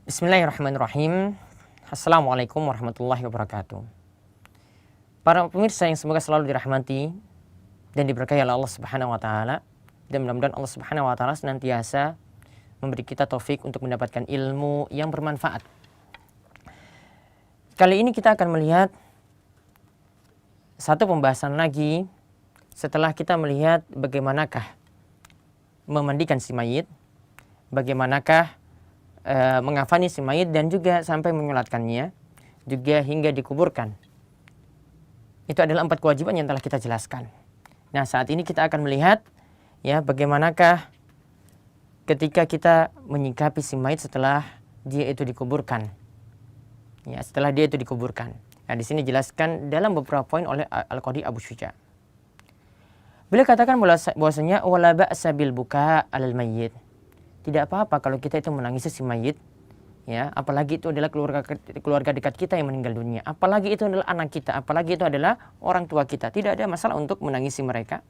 Bismillahirrahmanirrahim. Assalamualaikum warahmatullahi wabarakatuh. Para pemirsa yang semoga selalu dirahmati dan diberkahi oleh Allah Subhanahu wa taala, dan mudah-mudahan Allah Subhanahu wa taala senantiasa memberi kita taufik untuk mendapatkan ilmu yang bermanfaat. Kali ini kita akan melihat satu pembahasan lagi setelah kita melihat bagaimanakah memandikan si mayit, bagaimanakah mengafani si mayit dan juga sampai menyolatkannya, juga hingga dikuburkan. Itu adalah 4 kewajiban yang telah kita jelaskan. Nah, saat ini kita akan melihat ya bagaimanakah ketika kita menyikapi si mayit setelah dia itu dikuburkan. Ya, setelah dia itu dikuburkan. Nah, di sini dijelaskan dalam beberapa poin oleh Al-Qadi Abu Syuja. Beliau katakan bahwasanya wala ba'sa bil buka 'alal mayyit. Tidak apa-apa kalau kita itu menangisi si mayit, ya, apalagi itu adalah keluarga dekat kita yang meninggal dunia, apalagi itu adalah anak kita, apalagi itu adalah orang tua kita. Tidak ada masalah untuk menangisi mereka,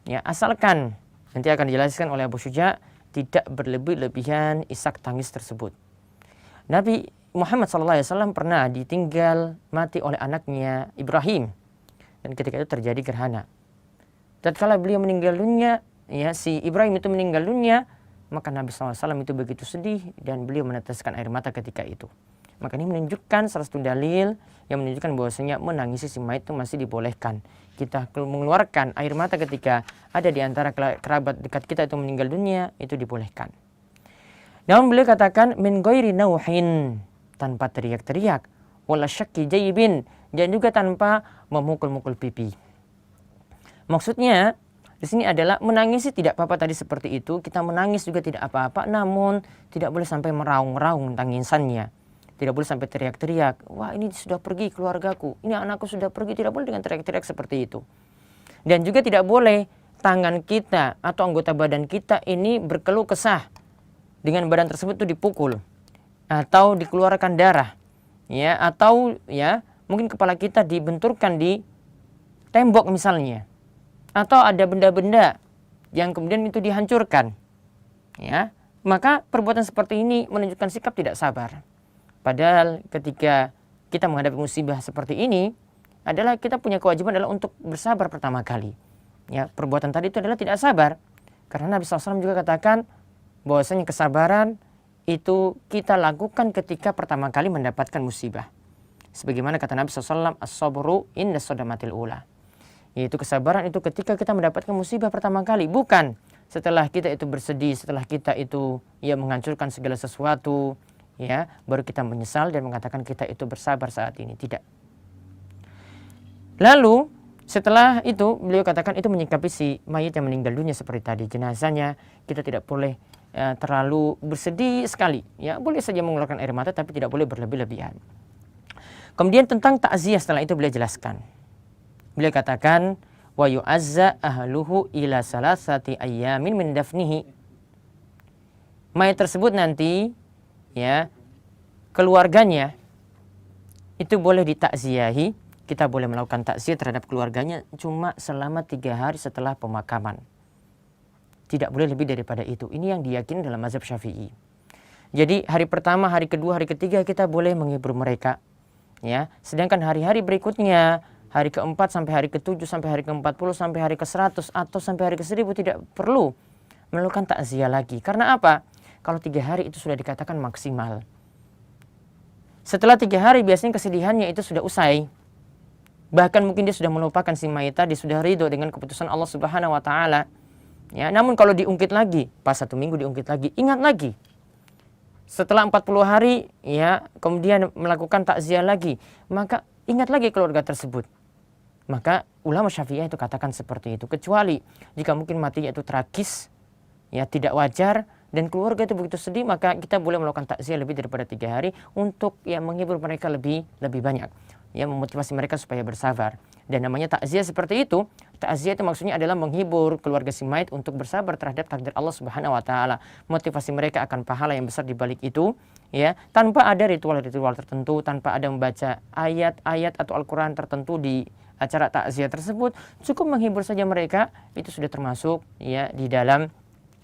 ya, asalkan nanti akan dijelaskan oleh Abu Syuja tidak berlebih-lebihan isak tangis tersebut. Nabi Muhammad SAW pernah ditinggal mati oleh anaknya Ibrahim, dan ketika itu terjadi gerhana. Tatkala beliau meninggal dunia, ya, si Ibrahim itu meninggal dunia, maka Nabi SAW itu begitu sedih dan beliau meneteskan air mata ketika itu. Maka ini menunjukkan salah satu dalil yang menunjukkan bahwasanya menangisi si mayit itu masih dibolehkan. Kita mengeluarkan air mata ketika ada di antara kerabat dekat kita itu meninggal dunia, itu dibolehkan. Namun beliau katakan min ghairi nauhin, tanpa teriak-teriak, wala syakki jaybin, dan juga tanpa memukul-mukul pipi. Maksudnya di sini adalah menangisi tidak apa-apa tadi seperti itu, kita menangis juga tidak apa-apa, namun tidak boleh sampai meraung-raung tangisannya. Tidak boleh sampai teriak-teriak, wah ini sudah pergi keluargaku, ini anakku sudah pergi, tidak boleh dengan teriak-teriak seperti itu. Dan juga tidak boleh tangan kita atau anggota badan kita ini berkeluh kesah dengan badan tersebut itu dipukul atau dikeluarkan darah, ya, atau ya mungkin kepala kita dibenturkan di tembok misalnya, atau ada benda-benda yang kemudian itu dihancurkan, ya, maka perbuatan seperti ini menunjukkan sikap tidak sabar. Padahal ketika kita menghadapi musibah seperti ini adalah kita punya kewajiban adalah untuk bersabar pertama kali. Ya, perbuatan tadi itu adalah tidak sabar, karena Nabi SAW juga katakan bahwasanya kesabaran itu kita lakukan ketika pertama kali mendapatkan musibah. Sebagaimana kata Nabi SAW, as-sabru inda sodamatil ula. Yaitu kesabaran itu ketika kita mendapatkan musibah pertama kali, bukan setelah kita itu bersedih, setelah kita itu ya menghancurkan segala sesuatu, ya baru kita menyesal dan mengatakan kita itu bersabar saat ini. Tidak. Lalu setelah itu beliau katakan itu menyikapi si mayit yang meninggal dunia seperti tadi jenazahnya, kita tidak boleh terlalu bersedih sekali, ya boleh saja mengeluarkan air mata tapi tidak boleh berlebih-lebihan. Kemudian tentang takziah setelah itu beliau jelaskan. Beliau katakan wa yu'azza ahluhu ila salasati ayyamin min dafnihi. Mayat tersebut nanti ya keluarganya itu boleh ditakziahi, kita boleh melakukan takziah terhadap keluarganya cuma selama 3 hari setelah pemakaman. Tidak boleh lebih daripada itu. Ini yang diyakini dalam mazhab Syafi'i. Jadi hari pertama, hari kedua, hari ketiga kita boleh menghibur mereka, ya. Sedangkan hari-hari berikutnya, hari ke-4 sampai hari ke-7 sampai hari ke-40 sampai hari ke-100 atau sampai hari ke-1000 tidak perlu melakukan takziah lagi. Karena apa? Kalau 3 hari itu sudah dikatakan maksimal. Setelah 3 hari biasanya kesedihannya itu sudah usai. Bahkan mungkin dia sudah melupakan si mayit tadi, sudah ridho dengan keputusan Allah Subhanahu wa taala. Ya, namun kalau diungkit lagi, pas 1 minggu diungkit lagi, ingat lagi. Setelah 40 hari ya, kemudian melakukan takziah lagi, maka ingat lagi keluarga tersebut. Maka ulama Syafi'iyah itu katakan seperti itu, kecuali jika mungkin matinya itu tragis, ya tidak wajar dan keluarga itu begitu sedih, maka kita boleh melakukan takziah lebih daripada 3 hari untuk ya menghibur mereka lebih banyak, ya memotivasi mereka supaya bersabar. Dan namanya takziah seperti itu, takziah itu maksudnya adalah menghibur keluarga si mayit untuk bersabar terhadap takdir Allah Subhanahu wa taala. Motivasi mereka akan pahala yang besar di balik itu, ya, tanpa ada ritual-ritual tertentu, tanpa ada membaca ayat-ayat atau Al-Qur'an tertentu di acara takziah tersebut, cukup menghibur saja mereka, itu sudah termasuk ya di dalam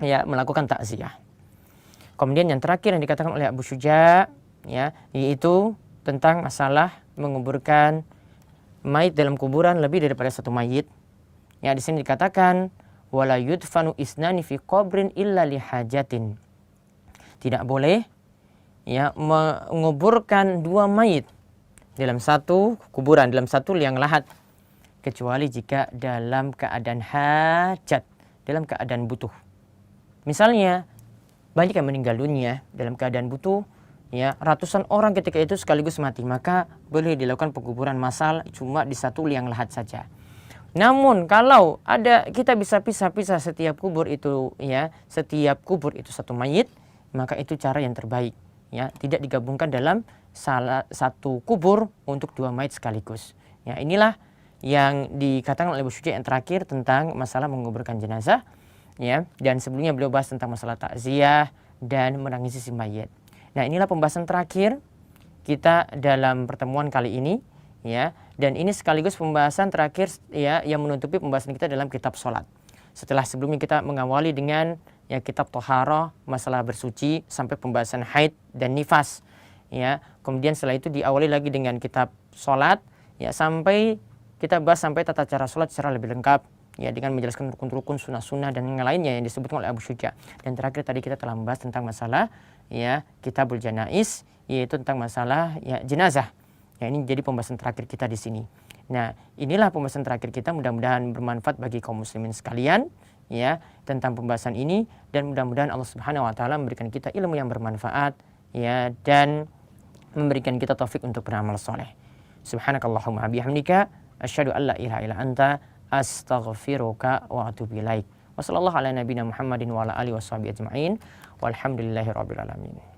ya melakukan takziah. Kemudian yang terakhir yang dikatakan oleh Abu Syuja, ya, yaitu tentang masalah menguburkan mayit dalam kuburan lebih daripada satu mayit. Ya, di sini dikatakan wala yudfanu isnani fi qabrin illa lihajatin. Tidak boleh ya menguburkan dua mayit dalam satu kuburan, dalam satu liang lahat, kecuali jika dalam keadaan hajat, dalam keadaan butuh. Misalnya banyak yang meninggal dunia dalam keadaan butuh, ya, ratusan orang ketika itu sekaligus mati, maka boleh dilakukan penguburan massal cuma di satu liang lahat saja. Namun kalau ada kita bisa pisah-pisah setiap kubur itu, ya, setiap kubur itu satu mayit, maka itu cara yang terbaik, ya, tidak digabungkan dalam salah satu kubur untuk dua mayit sekaligus. Ya, inilah yang dikatakan oleh Abu Syuja yang terakhir tentang masalah menguburkan jenazah, ya, dan sebelumnya beliau bahas tentang masalah takziah dan menangisi si mayit. Nah, inilah pembahasan terakhir kita dalam pertemuan kali ini, ya, dan ini sekaligus pembahasan terakhir, ya, yang menutupi pembahasan kita dalam kitab sholat. Setelah sebelumnya kita mengawali dengan, ya, kitab toharoh, masalah bersuci sampai pembahasan haid dan nifas, ya, kemudian setelah itu diawali lagi dengan kitab sholat, ya, sampai kita bahas sampai tata cara sholat secara lebih lengkap, ya, dengan menjelaskan rukun-rukun, sunnah-sunnah dan yang lainnya yang disebutkan oleh Abu Syuja. Dan terakhir tadi kita telah membahas tentang masalah, ya, kitabul janais, yaitu tentang masalah, ya, jenazah. Ya, ini jadi pembahasan terakhir kita di sini. Nah, inilah pembahasan terakhir kita, mudah-mudahan bermanfaat bagi kaum muslimin sekalian, ya, tentang pembahasan ini, dan mudah-mudahan Allah Subhanahu wa taala memberikan kita ilmu yang bermanfaat, ya, dan memberikan kita taufik untuk beramal soleh. Subhanakallahumma bihamdika asyhadu an la ilaha illa anta astaghfiruka wa atubu ilaik. Wassallallahu ala nabiyina Muhammadin wa ala alihi washabihi ajma'in. Walhamdulillahirabbil alamin.